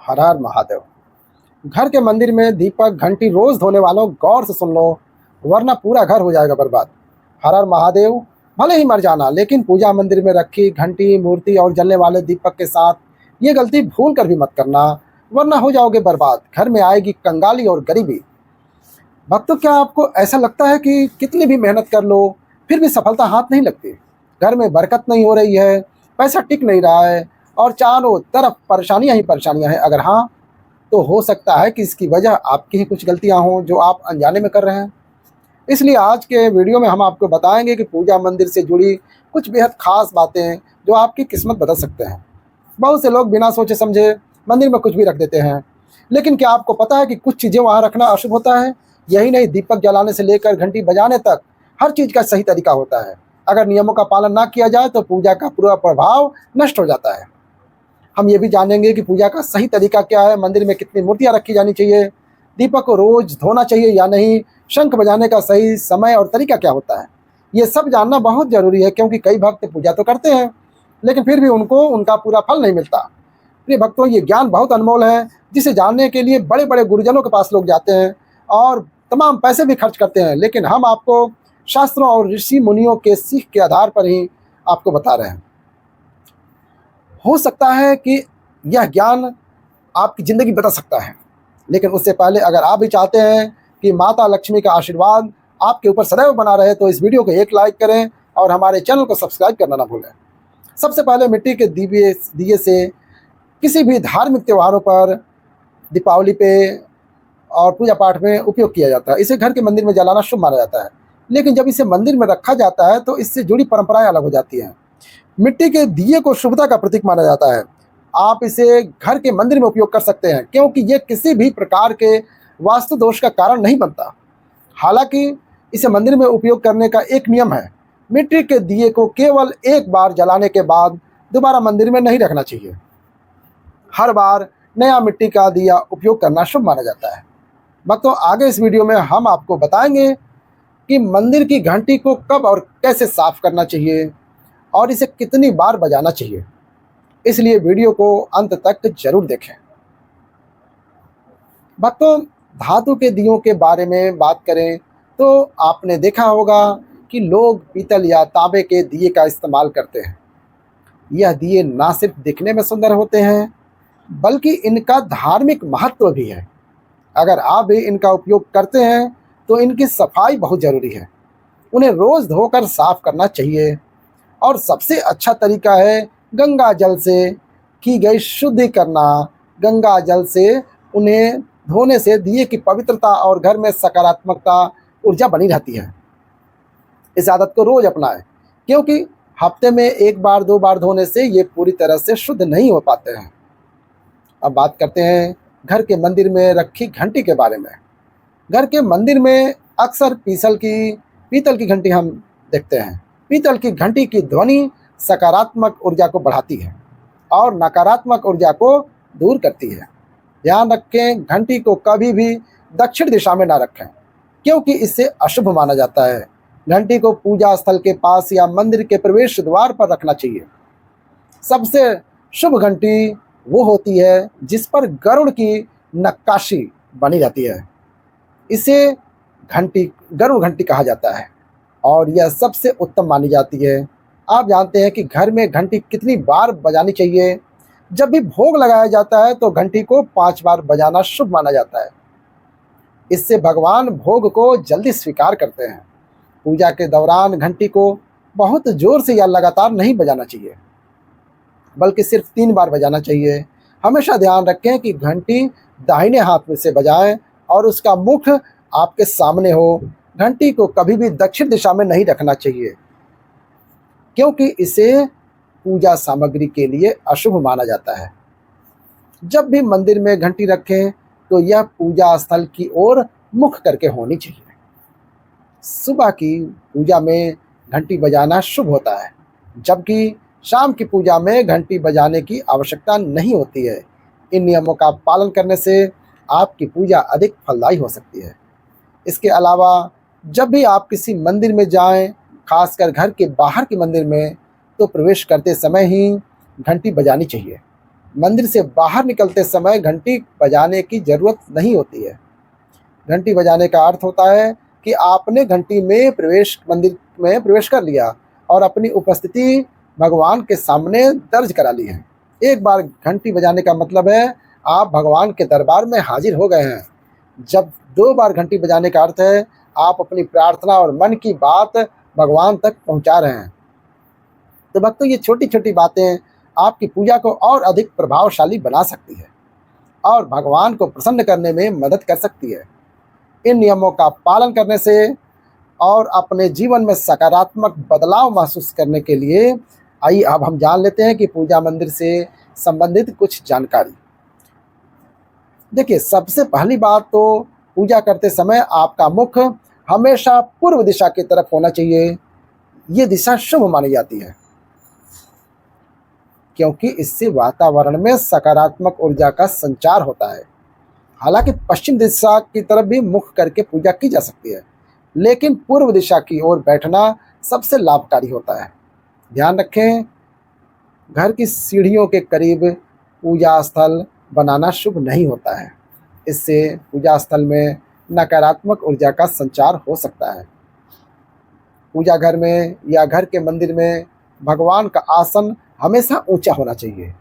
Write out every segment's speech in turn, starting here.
हर हर महादेव। घर के मंदिर में दीपक घंटी रोज धोने वालों गौर से सुन लो, वरना पूरा घर हो जाएगा बर्बाद। हर हर महादेव। भले ही मर जाना, लेकिन पूजा मंदिर में रखी घंटी, मूर्ति और जलने वाले दीपक के साथ ये गलती भूल कर भी मत करना, वरना हो जाओगे बर्बाद। घर में आएगी कंगाली और गरीबी। भक्तों, क्या आपको ऐसा लगता है कि कितनी भी मेहनत कर लो फिर भी सफलता हाथ नहीं लगती? घर में बरकत नहीं हो रही है, पैसा टिक नहीं रहा है और चारों तरफ परेशानियां ही परेशानियां हैं? अगर हाँ, तो हो सकता है कि इसकी वजह आपकी ही कुछ गलतियां हों जो आप अनजाने में कर रहे हैं। इसलिए आज के वीडियो में हम आपको बताएंगे कि पूजा मंदिर से जुड़ी कुछ बेहद खास बातें जो आपकी किस्मत बदल सकते हैं। बहुत से लोग बिना सोचे समझे मंदिर में कुछ भी रख देते हैं, लेकिन क्या आपको पता है कि कुछ चीज़ें वहाँ रखना अशुभ होता है? यही नहीं, दीपक जलाने से लेकर घंटी बजाने तक हर चीज़ का सही तरीका होता है। अगर नियमों का पालन ना किया जाए तो पूजा का पूरा प्रभाव नष्ट हो जाता है। हम ये भी जानेंगे कि पूजा का सही तरीका क्या है, मंदिर में कितनी मूर्तियाँ रखी जानी चाहिए, दीपक को रोज धोना चाहिए या नहीं, शंख बजाने का सही समय और तरीका क्या होता है। ये सब जानना बहुत जरूरी है, क्योंकि कई भक्त पूजा तो करते हैं लेकिन फिर भी उनको उनका पूरा फल नहीं मिलता। प्रिय भक्तों, ये ज्ञान बहुत अनमोल है, जिसे जानने के लिए बड़े बड़े गुरुजनों के पास लोग जाते हैं और तमाम पैसे भी खर्च करते हैं, लेकिन हम आपको शास्त्रों और ऋषि मुनियों के सीख के आधार पर ही आपको बता रहे हैं। हो सकता है कि यह ज्ञान आपकी ज़िंदगी बदल सकता है, लेकिन उससे पहले अगर आप भी चाहते हैं कि माता लक्ष्मी का आशीर्वाद आपके ऊपर सदैव बना रहे, तो इस वीडियो को एक लाइक करें और हमारे चैनल को सब्सक्राइब करना ना भूलें। सबसे पहले मिट्टी के दिए से किसी भी धार्मिक त्योहारों पर, दीपावली पे और पूजा पाठ में उपयोग किया जाता है। इसे घर के मंदिर में जलाना शुभ माना जाता है, लेकिन जब इसे मंदिर में रखा जाता है तो इससे जुड़ी परंपराएं अलग हो जाती हैं। मिट्टी के दिए को शुभता का प्रतीक माना जाता है। आप इसे घर के मंदिर में उपयोग कर सकते हैं, क्योंकि ये किसी भी प्रकार के वास्तु दोष का कारण नहीं बनता। हालांकि इसे मंदिर में उपयोग करने का एक नियम है, मिट्टी के दिए को केवल एक बार जलाने के बाद दोबारा मंदिर में नहीं रखना चाहिए। हर बार नया मिट्टी का दिया उपयोग करना शुभ माना जाता है। भक्तों, आगे इस वीडियो में हम आपको बताएंगे कि मंदिर की घंटी को कब और कैसे साफ करना चाहिए और इसे कितनी बार बजाना चाहिए, इसलिए वीडियो को अंत तक जरूर देखें। भक्तों, धातु के दियों के बारे में बात करें तो आपने देखा होगा कि लोग पीतल या तांबे के दिए का इस्तेमाल करते हैं। यह दिए ना सिर्फ दिखने में सुंदर होते हैं, बल्कि इनका धार्मिक महत्व भी है। अगर आप भी इनका उपयोग करते हैं तो इनकी सफाई बहुत ज़रूरी है। उन्हें रोज़ धोकर साफ करना चाहिए और सबसे अच्छा तरीका है गंगा जल से की गई शुद्धि करना। गंगा जल से उन्हें धोने से दिए की पवित्रता और घर में सकारात्मकता ऊर्जा बनी रहती है। इस आदत को रोज़ अपनाएं, क्योंकि हफ्ते में एक बार दो बार धोने से ये पूरी तरह से शुद्ध नहीं हो पाते हैं। अब बात करते हैं घर के मंदिर में रखी घंटी के बारे में। घर के मंदिर में अक्सर पीतल की घंटी हम देखते हैं। पीतल की घंटी की ध्वनि सकारात्मक ऊर्जा को बढ़ाती है और नकारात्मक ऊर्जा को दूर करती है। ध्यान रखें, घंटी को कभी भी दक्षिण दिशा में ना रखें, क्योंकि इससे अशुभ माना जाता है। घंटी को पूजा स्थल के पास या मंदिर के प्रवेश द्वार पर रखना चाहिए। सबसे शुभ घंटी वो होती है जिस पर गरुड़ की नक्काशी बनी रहती है। इसे गरुड़ घंटी कहा जाता है और यह सबसे उत्तम मानी जाती है। आप जानते हैं कि घर में घंटी कितनी बार बजानी चाहिए? जब भी भोग लगाया जाता है तो घंटी को 5 बार बजाना शुभ माना जाता है। इससे भगवान भोग को जल्दी स्वीकार करते हैं। पूजा के दौरान घंटी को बहुत जोर से या लगातार नहीं बजाना चाहिए, बल्कि सिर्फ 3 बार बजाना चाहिए। हमेशा ध्यान रखें कि घंटी दाहिने हाथ में से बजाएं और उसका मुख आपके सामने हो। घंटी को कभी भी दक्षिण दिशा में नहीं रखना चाहिए, क्योंकि इसे पूजा सामग्री के लिए अशुभ माना जाता है। जब भी मंदिर में घंटी रखें तो यह पूजा स्थल की ओर मुख करके होनी चाहिए। सुबह की पूजा में घंटी बजाना शुभ होता है, जबकि शाम की पूजा में घंटी बजाने की आवश्यकता नहीं होती है। इन नियमों का पालन करने से आपकी पूजा अधिक फलदायी हो सकती है। इसके अलावा जब भी आप किसी मंदिर में जाएं, खासकर घर के बाहर के मंदिर में, तो प्रवेश करते समय ही घंटी बजानी चाहिए। मंदिर से बाहर निकलते समय घंटी बजाने की जरूरत नहीं होती है। घंटी बजाने का अर्थ होता है कि आपने घंटी में मंदिर में प्रवेश कर लिया और अपनी उपस्थिति भगवान के सामने दर्ज करा ली है। एक बार घंटी बजाने का मतलब है आप भगवान के दरबार में हाजिर हो गए हैं। जब 2 बार घंटी बजाने का अर्थ है आप अपनी प्रार्थना और मन की बात भगवान तक पहुंचा रहे हैं। तो भक्तों, ये छोटी छोटी बातें आपकी पूजा को और अधिक प्रभावशाली बना सकती है और भगवान को प्रसन्न करने में मदद कर सकती है। इन नियमों का पालन करने से और अपने जीवन में सकारात्मक बदलाव महसूस करने के लिए आइए अब हम जान लेते हैं कि पूजा मंदिर से संबंधित कुछ जानकारी। देखिए, सबसे पहली बात तो पूजा करते समय आपका मुख हमेशा पूर्व दिशा की तरफ होना चाहिए। ये दिशा शुभ मानी जाती है क्योंकि इससे वातावरण में सकारात्मक ऊर्जा का संचार होता है। हालांकि पश्चिम दिशा की तरफ भी मुख करके पूजा की जा सकती है, लेकिन पूर्व दिशा की ओर बैठना सबसे लाभकारी होता है। ध्यान रखें, घर की सीढ़ियों के करीब पूजा स्थल बनाना शुभ नहीं होता है। इससे पूजा स्थल में नकारात्मक ऊर्जा का संचार हो सकता है। पूजा घर में या घर के मंदिर में भगवान का आसन हमेशा ऊंचा होना चाहिए,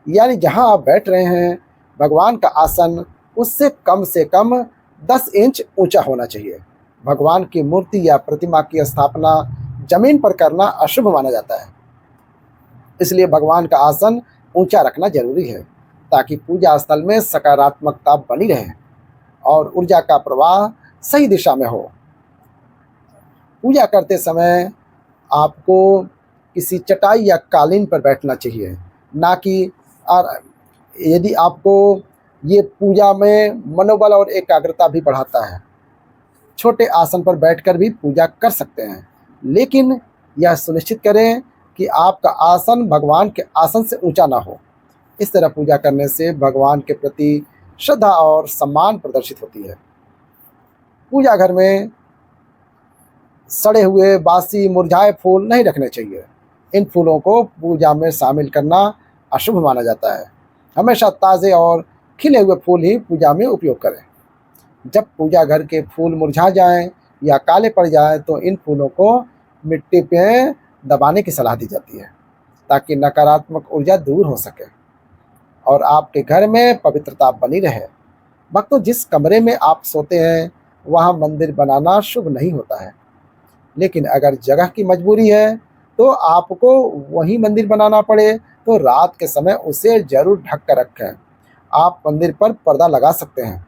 यानी जहां आप बैठ रहे हैं भगवान का आसन उससे कम से कम 10 इंच ऊंचा होना चाहिए। भगवान की मूर्ति या प्रतिमा की स्थापना जमीन पर करना अशुभ माना जाता है, इसलिए भगवान का आसन ऊंचा रखना जरूरी है ताकि पूजा स्थल में सकारात्मकता बनी रहे और ऊर्जा का प्रवाह सही दिशा में हो। पूजा करते समय आपको किसी चटाई या कालीन पर बैठना चाहिए, ना कि यदि आपको ये पूजा में मनोबल और एकाग्रता भी बढ़ाता है। छोटे आसन पर बैठकर भी पूजा कर सकते हैं, लेकिन यह सुनिश्चित करें कि आपका आसन भगवान के आसन से ऊंचा ना हो। इस तरह पूजा करने से भगवान के प्रति श्रद्धा और सम्मान प्रदर्शित होती है। पूजा घर में सड़े हुए, बासी, मुरझाए फूल नहीं रखने चाहिए। इन फूलों को पूजा में शामिल करना अशुभ माना जाता है। हमेशा ताज़े और खिले हुए फूल ही पूजा में उपयोग करें। जब पूजा घर के फूल मुरझा जाएं या काले पड़ जाएं तो इन फूलों को मिट्टी पे दबाने की सलाह दी जाती है ताकि नकारात्मक ऊर्जा दूर हो सके और आपके घर में पवित्रता बनी रहे। भक्तों, जिस कमरे में आप सोते हैं वहाँ मंदिर बनाना शुभ नहीं होता है, लेकिन अगर जगह की मजबूरी है तो आपको वहीं मंदिर बनाना पड़े तो रात के समय उसे जरूर ढक कर रखें। आप मंदिर पर पर्दा लगा सकते हैं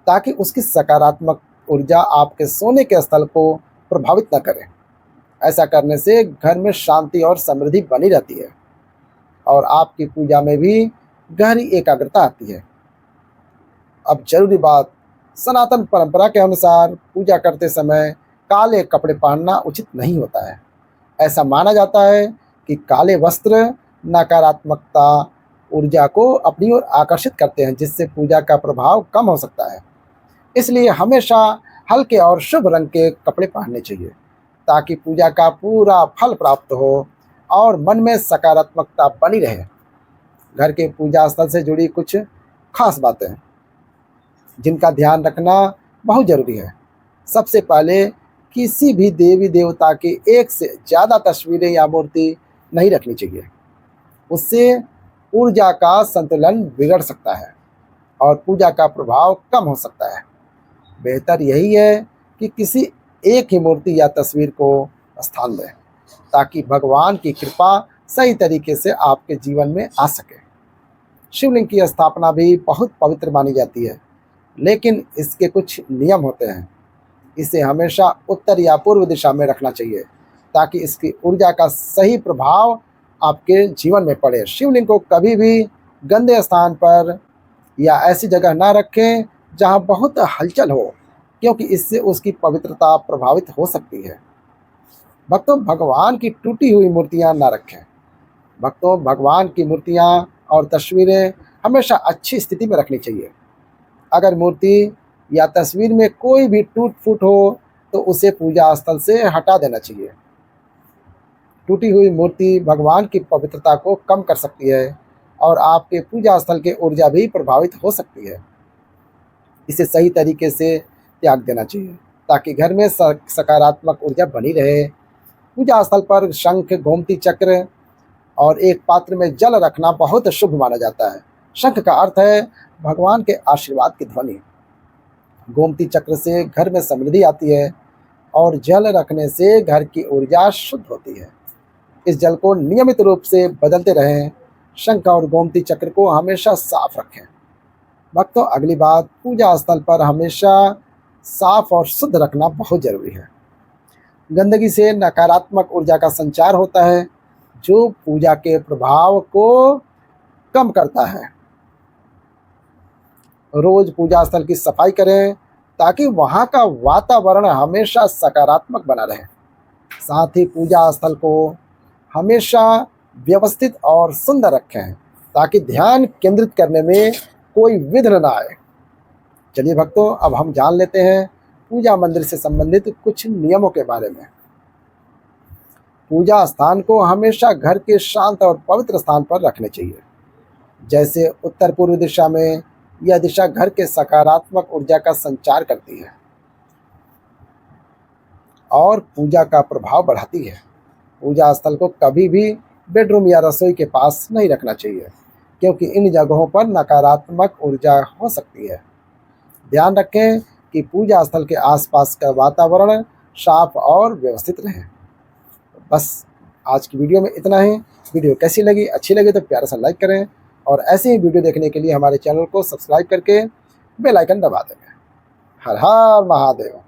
ताकि उसकी सकारात्मक ऊर्जा आपके सोने के स्थल को प्रभावित न करे। ऐसा करने से घर में शांति और समृद्धि बनी रहती है और आपकी पूजा में भी गहरी एकाग्रता आती है। अब जरूरी बात, सनातन परंपरा के अनुसार पूजा करते समय काले कपड़े पहनना उचित नहीं होता है। ऐसा माना जाता है कि काले वस्त्र नकारात्मकता ऊर्जा को अपनी ओर आकर्षित करते हैं, जिससे पूजा का प्रभाव कम हो सकता है। इसलिए हमेशा हल्के और शुभ रंग के कपड़े पहनने चाहिए ताकि पूजा का पूरा फल प्राप्त हो और मन में सकारात्मकता बनी रहे। घर के पूजा स्थल से जुड़ी कुछ खास बातें जिनका ध्यान रखना बहुत जरूरी है। सबसे पहले, किसी भी देवी देवता की एक से ज़्यादा तस्वीरें या मूर्ति नहीं रखनी चाहिए। उससे ऊर्जा का संतुलन बिगड़ सकता है और पूजा का प्रभाव कम हो सकता है। बेहतर यही है कि किसी एक ही मूर्ति या तस्वीर को स्थान दें ताकि भगवान की कृपा सही तरीके से आपके जीवन में आ सके। शिवलिंग की स्थापना भी बहुत पवित्र मानी जाती है, लेकिन इसके कुछ नियम होते हैं। इसे हमेशा उत्तर या पूर्व दिशा में रखना चाहिए ताकि इसकी ऊर्जा का सही प्रभाव आपके जीवन में पड़े। शिवलिंग को कभी भी गंदे स्थान पर या ऐसी जगह ना रखें जहां बहुत हलचल हो, क्योंकि इससे उसकी पवित्रता प्रभावित हो सकती है। भक्तों, भगवान की टूटी हुई मूर्तियां ना रखें। भक्तों, भगवान की मूर्तियां और तस्वीरें हमेशा अच्छी स्थिति में रखनी चाहिए। अगर मूर्ति या तस्वीर में कोई भी टूट फूट हो तो उसे पूजा स्थल से हटा देना चाहिए। टूटी हुई मूर्ति भगवान की पवित्रता को कम कर सकती है और आपके पूजा स्थल की ऊर्जा भी प्रभावित हो सकती है। इसे सही तरीके से त्याग देना चाहिए ताकि घर में सकारात्मक ऊर्जा बनी रहे। पूजा स्थल पर शंख, गोमती चक्र और एक पात्र में जल रखना बहुत शुभ माना जाता है। शंख का अर्थ है भगवान के आशीर्वाद की ध्वनि। गोमती चक्र से घर में समृद्धि आती है और जल रखने से घर की ऊर्जा शुद्ध होती है। इस जल को नियमित रूप से बदलते रहें। शंख और गोमती चक्र को हमेशा साफ रखें। भक्तों, अगली बात, पूजा स्थल पर हमेशा साफ और शुद्ध रखना बहुत जरूरी है। गंदगी से नकारात्मक ऊर्जा का संचार होता है जो पूजा के प्रभाव को कम करता है। रोज पूजा स्थल की सफाई करें ताकि वहां का वातावरण हमेशा सकारात्मक बना रहे। साथ ही पूजा स्थल को हमेशा व्यवस्थित और सुंदर रखें ताकि ध्यान केंद्रित करने में कोई विघ्न ना आए। चलिए भक्तों, अब हम जान लेते हैं पूजा मंदिर से संबंधित कुछ नियमों के बारे में। पूजा स्थान को हमेशा घर के शांत और पवित्र स्थान पर रखने चाहिए। जैसे उत्तर पूर्व दिशा में, यह दिशा घर के सकारात्मक ऊर्जा का संचार करती है और पूजा का प्रभाव बढ़ाती है। पूजा स्थल को कभी भी बेडरूम या रसोई के पास नहीं रखना चाहिए क्योंकि इन जगहों पर नकारात्मक ऊर्जा हो सकती है। ध्यान रखें कि पूजा स्थल के आसपास का वातावरण साफ और व्यवस्थित रहे। बस आज की वीडियो में इतना ही। वीडियो कैसी लगी? अच्छी लगी तो प्यारा सा लाइक करें और ऐसे ही वीडियो देखने के लिए हमारे चैनल को सब्सक्राइब करके बेल आइकन दबा दें। हर हर महादेव।